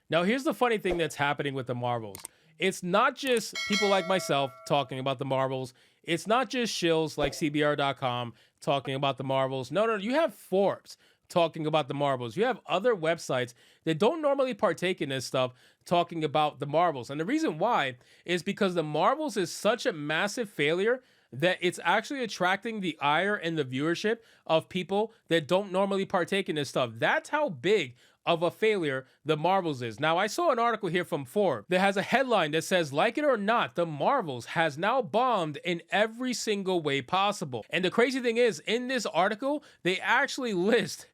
Now, here's the funny thing that's happening with the Marvels. It's not just people like myself talking about the Marvels. It's not just shills like CBR.com talking about the Marvels. No, you have Forbes talking about the Marvels. You have other websites that don't normally partake in this stuff talking about the Marvels. And the reason why is because the Marvels is such a massive failure that it's actually attracting the ire and the viewership of people that don't normally partake in this stuff. That's how big of a failure the Marvels is. Now, I saw an article here from Forbes that has a headline that says, like it or not, the Marvels has now bombed in every single way possible. And the crazy thing is, in this article, they actually list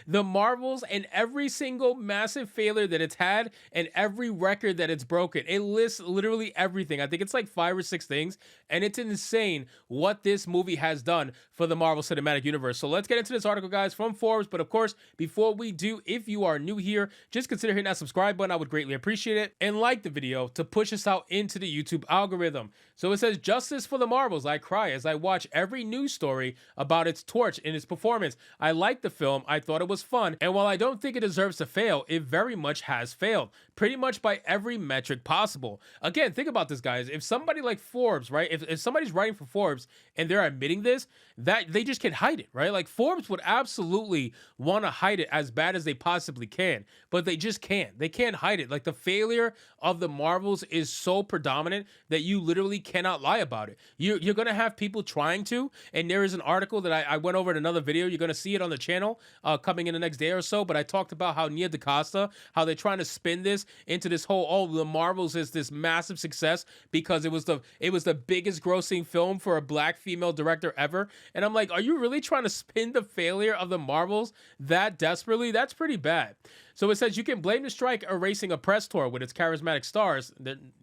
the Marvels and every single massive failure that it's had and every record that it's broken. It lists literally everything. I think it's like 5 or 6 things, and it's insane what this movie has done for the Marvel Cinematic Universe. So let's get into this article, guys, from Forbes. But of course, before we do, if you are new here, just consider hitting that subscribe button. I would greatly appreciate it. And like the video to push us out into the YouTube algorithm. So it says, "Justice for the Marvels. I cry as I watch every news story about its torch in its performance. I like the film. I thought it was fun. And while I don't think it deserves to fail, it very much has failed. Pretty much by every metric possible." Again, think about this, guys. If somebody like Forbes, right? If somebody's writing for Forbes and they're admitting this, that they just can't hide it, right? Like Forbes would absolutely want to hide it as bad as they possibly can, but they just can't. They can't hide it. Like the failure of the Marvels is so predominant that you literally cannot lie about it. You're gonna have people trying to, and there is an article that I went over in another video. You're gonna see it on the channel coming in the next day or so. But I talked about how Nia DaCosta, how they're trying to spin this into this whole, oh, the Marvels is this massive success because it was the biggest grossing film for a black female director ever. And I'm like, are you really trying to spin the failure of the Marvels that desperately? That's pretty bad. So it says you can blame the strike erasing a press tour with its charismatic stars.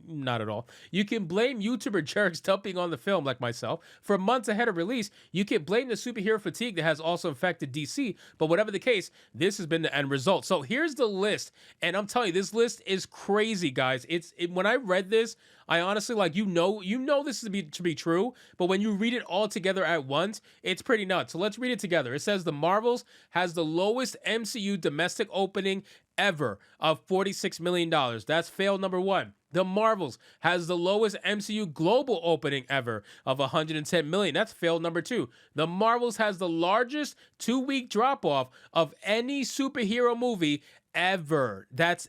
Not at all. You can blame YouTuber jerks dumping on the film like myself for months ahead of release. You can blame the superhero fatigue that has also affected DC. But whatever the case, this has been the end result. So here's the list. And I'm telling you, this list is crazy, guys. When I read this, I honestly, like, you know this to be true, but when you read it all together at once, it's pretty nuts. So let's read it together. It says the Marvels has the lowest MCU domestic opening ever of $46 million. That's fail number 1. The Marvels has the lowest MCU global opening ever of $110 million. That's fail number 2. The Marvels has the largest 2-week drop-off of any superhero movie ever. That's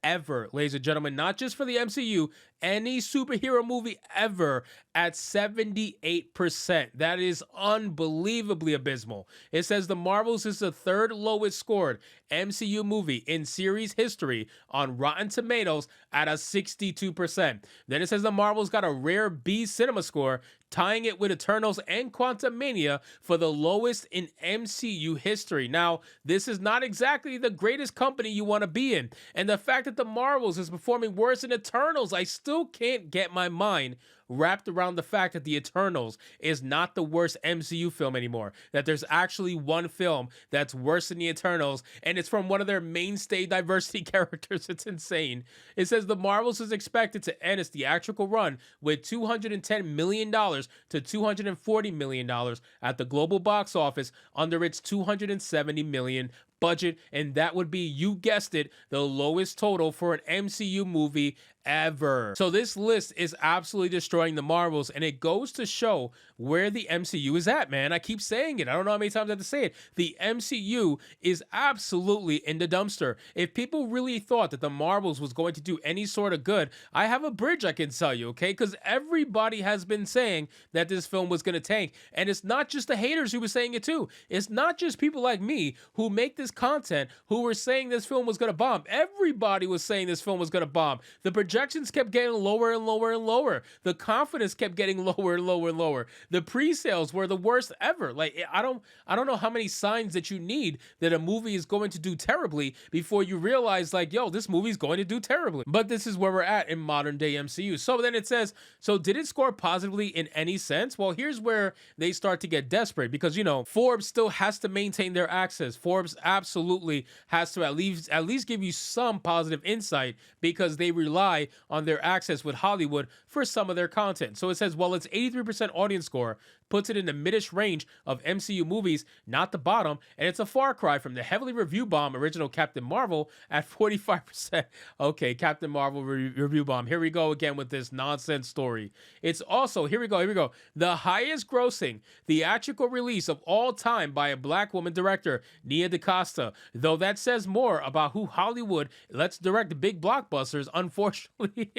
ever, ladies and gentlemen, not just for the MCU, any superhero movie ever at 78%. That is unbelievably abysmal. It says the Marvels is the 3rd lowest scored MCU movie in series history on Rotten Tomatoes at a 62%. Then it says the Marvels got a rare B cinema score, tying it with Eternals and Quantumania for the lowest in MCU history. Now, this is not exactly the greatest company you want to be in. And the fact that the Marvels is performing worse than Eternals, I still can't get my mind wrapped around the fact that the Eternals is not the worst MCU film anymore. That there's actually one film that's worse than the Eternals, and it's from one of their mainstay diversity characters. It's insane. It says the Marvels is expected to end its theatrical run with $210 million to $240 million at the global box office under its $270 million budget, and that would be, you guessed it, the lowest total for an MCU movie ever. So this list is absolutely destroying the Marvels, and it goes to show where the MCU is at, man. I keep saying it. I don't know how many times I have to say it. The MCU is absolutely in the dumpster. If people really thought that the Marvels was going to do any sort of good, I have a bridge I can sell you, okay? Because everybody has been saying that this film was going to tank, and it's not just the haters who were saying it too. It's not just people like me who make this content who were saying this film was going to bomb. Everybody was saying this film was going to bomb. The projections kept getting lower and lower and lower. The confidence kept getting lower and lower and lower. The pre-sales were the worst ever. Like, I don't know how many signs that you need that a movie is going to do terribly before you realize, like, yo, this movie's going to do terribly. But this is where we're at in modern day MCU. So then it says, so did it score positively in any sense? Well, here's where they start to get desperate, because, you know, Forbes still has to maintain their access. Forbes absolutely has to at least give you some positive insight, because they rely rely on their access with Hollywood for some of their content. So it says, well, its 83% audience score puts it in the midish range of MCU movies, not the bottom, and it's a far cry from the heavily review bomb original Captain Marvel at 45%. Okay, Captain Marvel review bomb. Here we go again with this nonsense story. It's also, here we go, the highest grossing theatrical release of all time by a black woman director, Nia DaCosta. Though that says more about who Hollywood lets direct big blockbusters, unfortunately.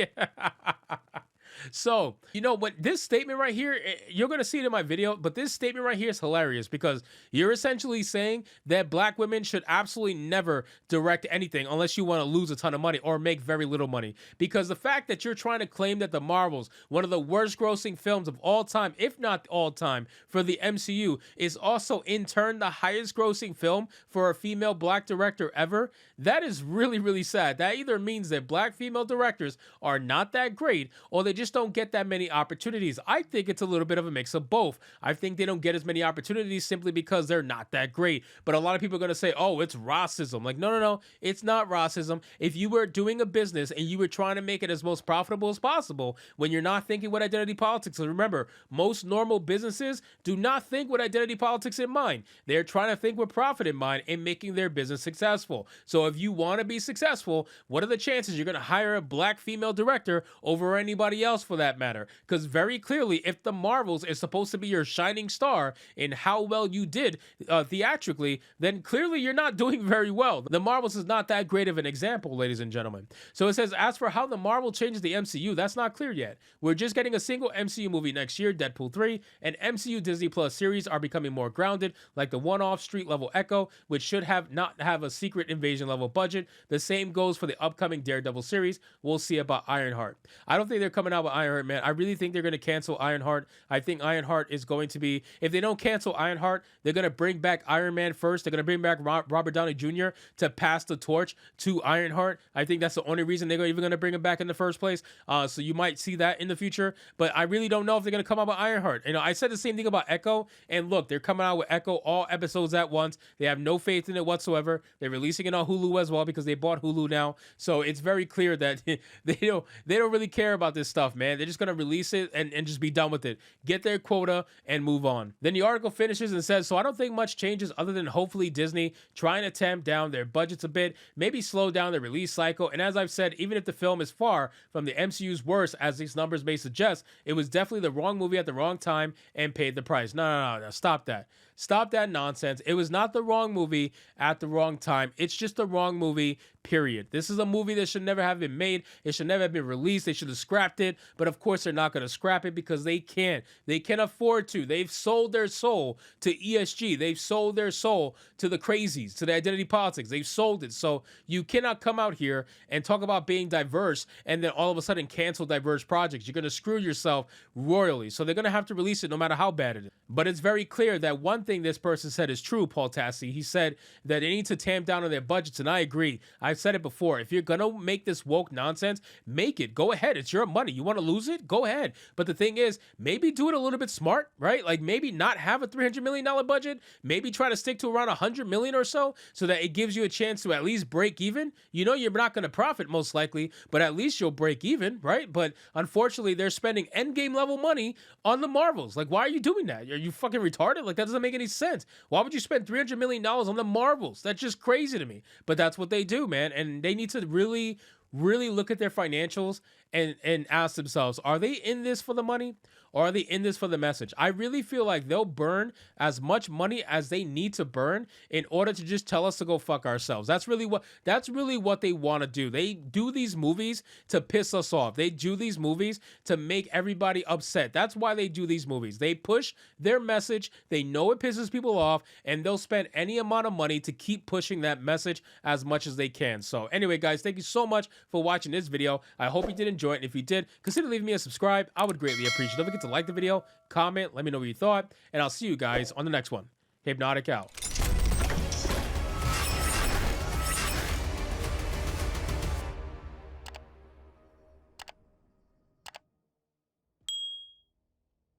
So, you know what, this statement right here, you're going to see it in my video, but this statement right here is hilarious because you're essentially saying that black women should absolutely never direct anything unless you want to lose a ton of money or make very little money. Because the fact that you're trying to claim that The Marvels, one of the worst grossing films of all time, if not all time, for the MCU, is also in turn the highest grossing film for a female black director ever, that is really, really sad. That either means that black female directors are not that great or they just don't get that many opportunities. I think it's a little bit of a mix of both. I think they don't get as many opportunities simply because they're not that great. But a lot of people are going to say, oh, it's racism. Like, no, it's not racism. If you were doing a business and you were trying to make it as most profitable as possible, when you're not thinking with identity politics, so remember, most normal businesses do not think with identity politics in mind. They're trying to think with profit in mind and making their business successful. So if you want to be successful, what are the chances you're going to hire a black female director over anybody else for that matter? Because very clearly, if The Marvels is supposed to be your shining star in how well you did theatrically, then clearly you're not doing very well. The Marvels is not that great of an example, ladies and gentlemen. So it says, as for how the Marvel changes the MCU, that's not clear yet. We're just getting a single MCU movie next year, Deadpool 3, and MCU Disney Plus series are becoming more grounded, like the one-off street-level Echo, which should not have a secret invasion level budget. The same goes for the upcoming Daredevil series. We'll see about Ironheart. I don't think they're coming out with Ironheart, man. I really think they're going to cancel Ironheart. I think Ironheart is going to be, if they don't cancel Ironheart, they're going to bring back Iron Man first. They're going to bring back Robert Downey Jr. to pass the torch to Ironheart. I think that's the only reason they're even going to bring him back in the first place. So you might see that in the future, but I really don't know if they're going to come out with Ironheart. You know, I said the same thing about Echo, and look, they're coming out with Echo all episodes at once. They have no faith in it whatsoever. They're releasing it on Hulu as well because they bought Hulu now. So it's very clear that they don't really care about this stuff, man. They're just going to release it and just be done with it. Get their quota and move on. Then the article finishes and says, so I don't think much changes other than hopefully Disney trying to tamp down their budgets a bit, maybe slow down the release cycle. And as I've said, even if the film is far from the MCU's worst, as these numbers may suggest, it was definitely the wrong movie at the wrong time and paid the price. No. Stop that. Stop that nonsense. It was not the wrong movie at the wrong time. It's just the wrong movie, period. This is a movie that should never have been made. It should never have been released. They should have scrapped it. But of course, they're not going to scrap it because they can't. They can't afford to. They've sold their soul to ESG. They've sold their soul to the crazies, to the identity politics. They've sold it. So you cannot come out here and talk about being diverse and then all of a sudden cancel diverse projects. You're going to screw yourself royally. So they're going to have to release it no matter how bad it is. But it's very clear that one thing this person said is true, Paul Tassi. He said that they need to tamp down on their budgets, and I agree. I've said it before. If you're going to make this woke nonsense, make it. Go ahead. It's your money. You want to lose it? Go ahead. But the thing is, maybe do it a little bit smart, right? Like maybe not have a $300 million budget. Maybe try to stick to around $100 million or so that it gives you a chance to at least break even. You know you're not going to profit most likely, but at least you'll break even, right? But unfortunately, they're spending endgame level money on the Marvels. Like, why are you doing that? Are you fucking retarded? Like, that doesn't make any sense. Why would you spend $300 million on the Marvels? That's just crazy to me. But that's what they do, man. And they need to really look at their financials and ask themselves, are they in this for the money or are they in this for the message? I really feel like they'll burn as much money as they need to burn in order to just tell us to go fuck ourselves. That's really what they want to do. They do these movies to piss us off. They do these movies to make everybody upset. That's why they do these movies. They push their message. They know it pisses people off, and they'll spend any amount of money to keep pushing that message as much as they can. So anyway, guys, thank you so much for watching this video. I hope you did enjoy it. And if you did, consider leaving me a subscribe. I would greatly appreciate it. Don't forget to like the video, comment, let me know what you thought, and I'll see you guys on the next one. Hypnotic out.